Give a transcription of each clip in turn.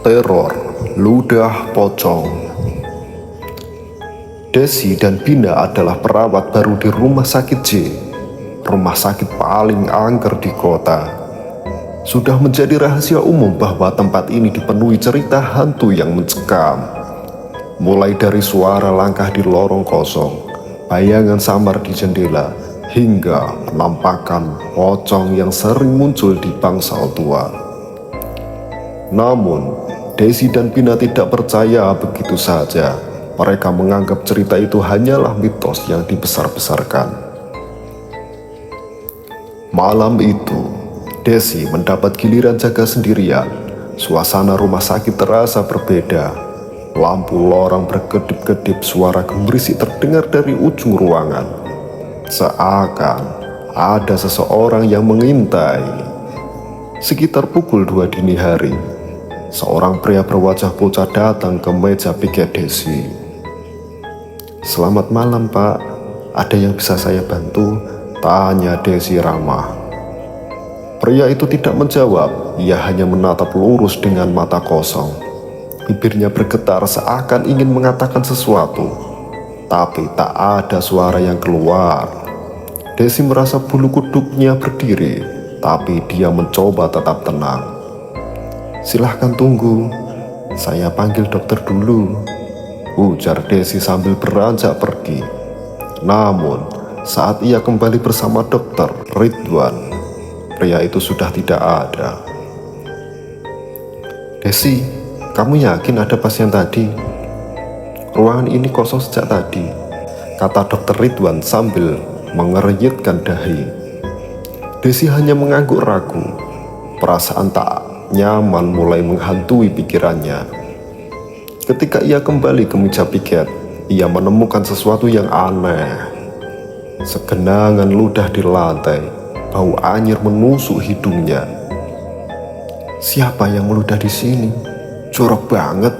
Teror ludah pocong. Desi dan Bina adalah perawat baru di rumah sakit J, rumah sakit paling angker di kota. Sudah menjadi rahasia umum bahwa tempat ini dipenuhi cerita hantu yang mencekam. Mulai dari suara langkah di lorong kosong, bayangan samar di jendela, hingga penampakan pocong yang sering muncul di bangsal tua. Namun, Desi dan Bina tidak percaya begitu saja. Mereka menganggap cerita itu hanyalah mitos yang dibesar-besarkan. Malam itu, Desi mendapat giliran jaga sendirian. Suasana rumah sakit terasa berbeda. Lampu lorong berkedip-kedip, suara gemerisik terdengar dari ujung ruangan. Seakan ada seseorang yang mengintai. Sekitar pukul 2 dini hari, seorang pria berwajah pucat datang ke meja piket Desi. "Selamat malam, Pak. Ada yang bisa saya bantu?" tanya Desi ramah. Pria itu tidak menjawab, ia hanya menatap lurus dengan mata kosong. Bibirnya bergetar seakan ingin mengatakan sesuatu, tapi tak ada suara yang keluar. Desi merasa bulu kuduknya berdiri, tapi dia mencoba tetap tenang. "Silahkan tunggu, saya panggil dokter dulu," ujar Desi sambil beranjak pergi. Namun, saat ia kembali bersama dokter Ridwan, pria itu sudah tidak ada. "Desi, kamu yakin ada pasien tadi? Ruangan ini kosong sejak tadi," kata dokter Ridwan sambil mengernyitkan dahi. Desi hanya mengangguk ragu. Perasaan tak nyaman mulai menghantui pikirannya. Ketika ia kembali ke meja piket, ia menemukan sesuatu yang aneh. Segenangan ludah di lantai, bau anyir menusuk hidungnya. "Siapa yang meludah di sini? Jorok banget,"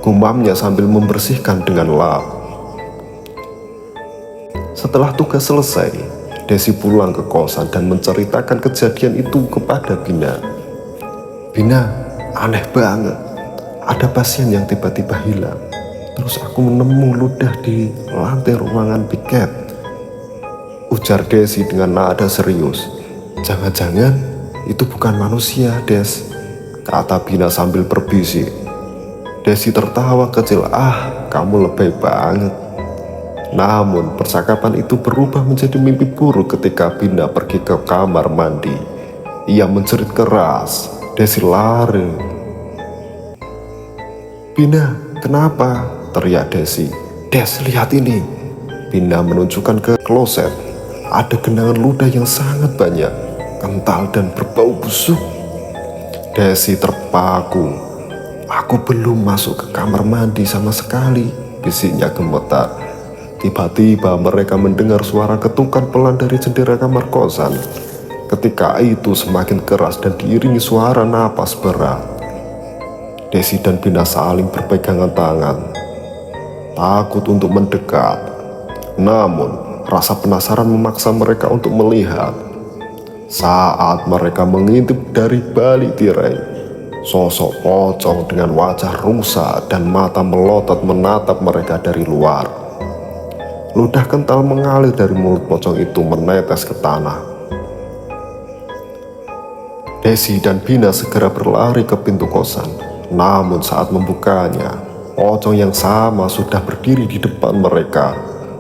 gumamnya sambil membersihkan dengan lap. Setelah tugas selesai, Desi pulang ke kosan dan menceritakan kejadian itu kepada Bina. "Bina, aneh banget. Ada pasien yang tiba-tiba hilang. Terus aku menemu ludah di lantai ruangan piket," ujar Desi dengan nada serius. "Jangan-jangan itu bukan manusia, Des," kata Bina sambil berbisik. Desi tertawa kecil, "Kamu lebay banget." Namun percakapan itu berubah menjadi mimpi buruk ketika Bina pergi ke kamar mandi. Ia menjerit keras. Desi lari. "Bina, kenapa?" teriak Desi. "Des, lihat ini." Bina menunjukkan ke kloset. Ada genangan ludah yang sangat banyak, kental dan berbau busuk. Desi terpaku. "Aku belum masuk ke kamar mandi sama sekali," bisiknya gemetar. Tiba-tiba mereka mendengar suara ketukan pelan dari jendela kamar kosan. Ketika itu semakin keras dan diiringi suara napas berat. Desi dan Bina saling berpegangan tangan, takut untuk mendekat. Namun rasa penasaran memaksa mereka untuk melihat. Saat mereka mengintip dari balik tirai, sosok pocong dengan wajah rusak dan mata melotot menatap mereka dari luar. Ludah kental mengalir dari mulut pocong itu menetes ke tanah. Desi dan Bina segera berlari ke pintu kosan. Namun saat membukanya, pocong yang sama sudah berdiri di depan mereka.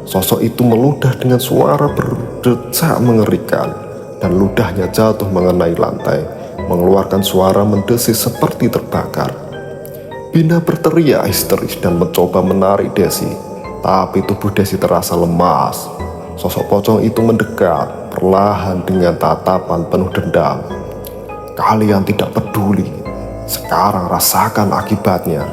Sosok itu meludah dengan suara berdecak mengerikan, dan ludahnya jatuh mengenai lantai, mengeluarkan suara mendesis seperti terbakar. Bina berteriak histeris dan mencoba menarik Desi. Tapi tubuh Desi terasa lemas. Sosok pocong itu mendekat perlahan dengan tatapan penuh dendam. "Kalian tidak peduli. Sekarang rasakan akibatnya."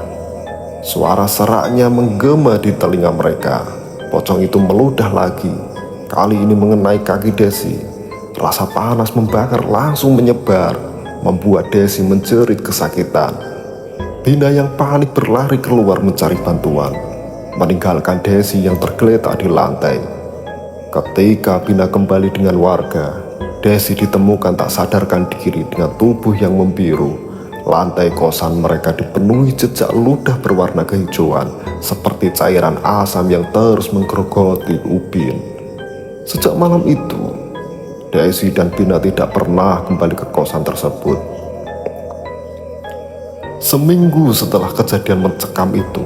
Suara seraknya menggema di telinga mereka. Pocong itu meludah lagi. Kali ini mengenai kaki Desi. Rasa panas membakar langsung menyebar, membuat Desi menjerit kesakitan. Bina yang panik berlari keluar mencari bantuan, meninggalkan Desi yang tergeletak di lantai. Ketika Bina kembali dengan warga, Desi ditemukan tak sadarkan diri dengan tubuh yang membiru. Lantai kosan mereka dipenuhi jejak ludah berwarna kehijauan, seperti cairan asam yang terus menggerogoti ubin. Sejak malam itu, Desi dan Pina tidak pernah kembali ke kosan tersebut. Seminggu setelah kejadian mencekam itu,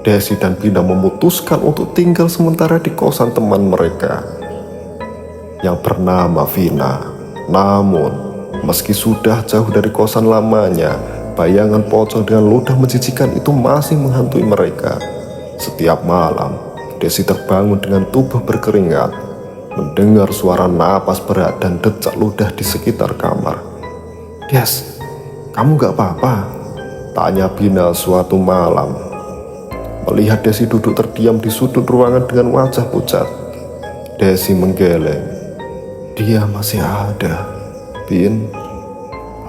Desi dan Pina memutuskan untuk tinggal sementara di kosan teman mereka yang bernama Vina. Namun, meski sudah jauh dari kosan lamanya, bayangan pocong dengan ludah menjijikan itu masih menghantui mereka. Setiap malam, Desi terbangun dengan tubuh berkeringat, mendengar suara napas berat dan decak ludah di sekitar kamar. "Des, kamu gak apa-apa?" tanya Pina suatu malam. Melihat Desi duduk terdiam di sudut ruangan dengan wajah pucat, Desi menggeleng. "Dia masih ada, Pin.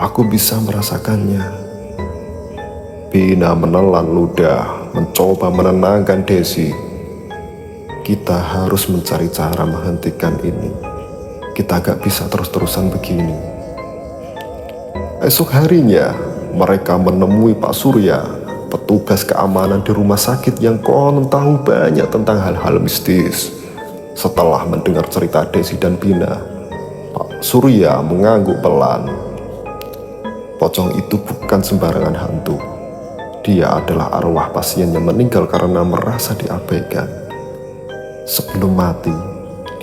Aku bisa merasakannya." Pina menelan ludah, mencoba menenangkan Desi. "Kita harus mencari cara menghentikan ini. Kita gak bisa terus-terusan begini." Esok harinya, mereka menemui Pak Surya, petugas keamanan di rumah sakit yang konon tahu banyak tentang hal-hal mistis. Setelah mendengar cerita Desi dan Pina, Pak Surya mengangguk pelan. "Pocong itu bukan sembarangan hantu. Dia adalah arwah pasien yang meninggal karena merasa diabaikan. Sebelum mati,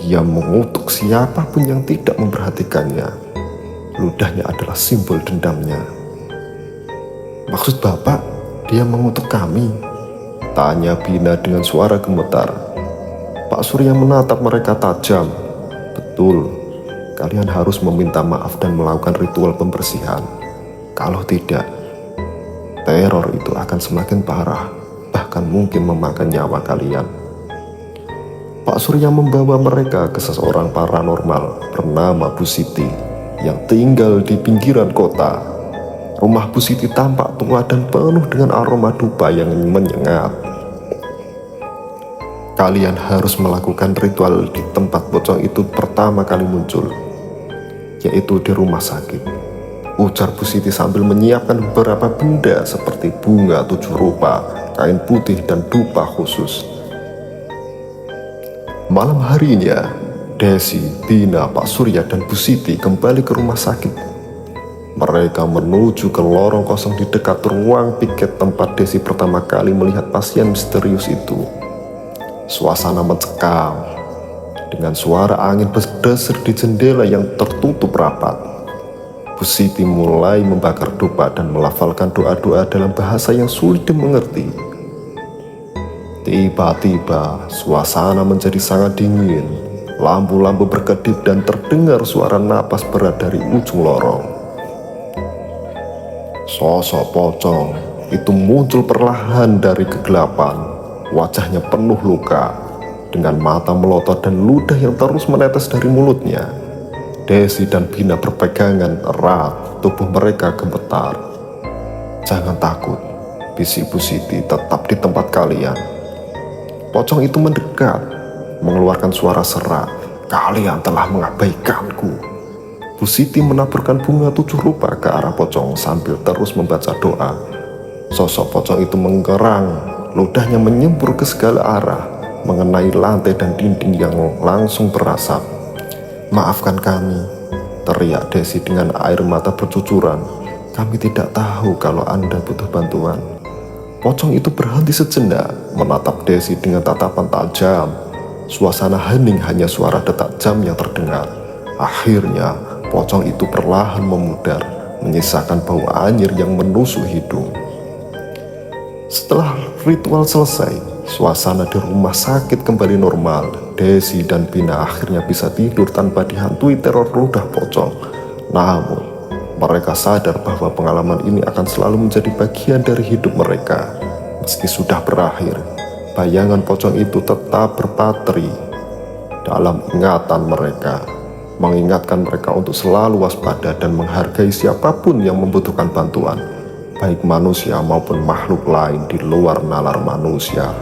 dia mengutuk siapapun yang tidak memperhatikannya. Ludahnya adalah simbol dendamnya." "Maksud Bapak, dia mengutuk kami?" tanya Pina dengan suara gemetar. Pak Surya menatap mereka tajam. "Betul, kalian harus meminta maaf dan melakukan ritual pembersihan. Kalau tidak, teror itu akan semakin parah, bahkan mungkin memakan nyawa kalian." Pak Surya membawa mereka ke seseorang paranormal bernama Bu Siti yang tinggal di pinggiran kota. Rumah Bu Siti tampak tua dan penuh dengan aroma dupa yang menyengat. "Kalian harus melakukan ritual di tempat pocong itu pertama kali muncul, yaitu di rumah sakit," ujar Bu Siti sambil menyiapkan beberapa benda seperti bunga 7 rupa, kain putih, dan dupa khusus. Malam harinya, Desi, Pina, Pak Surya, dan Bu Siti kembali ke rumah sakit. Mereka menuju ke lorong kosong di dekat ruang piket tempat Desi pertama kali melihat pasien misterius itu. Suasana mencekam, dengan suara angin berdesir di jendela yang tertutup rapat. Bu Siti mulai membakar dupa dan melafalkan doa-doa dalam bahasa yang sulit dimengerti. Tiba-tiba, suasana menjadi sangat dingin. Lampu-lampu berkedip dan terdengar suara napas berat dari ujung lorong. Sosok pocong itu muncul perlahan dari kegelapan. Wajahnya penuh luka, dengan mata melotot dan ludah yang terus menetes dari mulutnya. Desi dan Pina berpegangan erat, tubuh mereka gemetar. "Jangan takut," bisik Bu Siti, "tetap di tempat kalian." Pocong itu mendekat, mengeluarkan suara serak. "Kalian telah mengabaikanku." Bu Siti menaburkan bunga 7 rupa ke arah pocong sambil terus membaca doa. Sosok pocong itu menggerang, ludahnya menyembur ke segala arah, mengenai lantai dan dinding yang langsung berasap. "Maafkan kami," teriak Desi dengan air mata bercucuran. "Kami tidak tahu kalau Anda butuh bantuan." Pocong itu berhenti sejenak, menatap Desi dengan tatapan tajam. Suasana hening, hanya suara detak jam yang terdengar. Akhirnya, pocong itu perlahan memudar, menyisakan bau anyir yang menusuk hidung. Setelah ritual selesai, suasana di rumah sakit kembali normal. Desi dan Pina akhirnya bisa tidur tanpa dihantui teror ludah pocong. Namun, mereka sadar bahwa pengalaman ini akan selalu menjadi bagian dari hidup mereka. Meski sudah berakhir, bayangan pocong itu tetap berpatri dalam ingatan mereka, mengingatkan mereka untuk selalu waspada dan menghargai siapapun yang membutuhkan bantuan, baik manusia maupun makhluk lain di luar nalar manusia.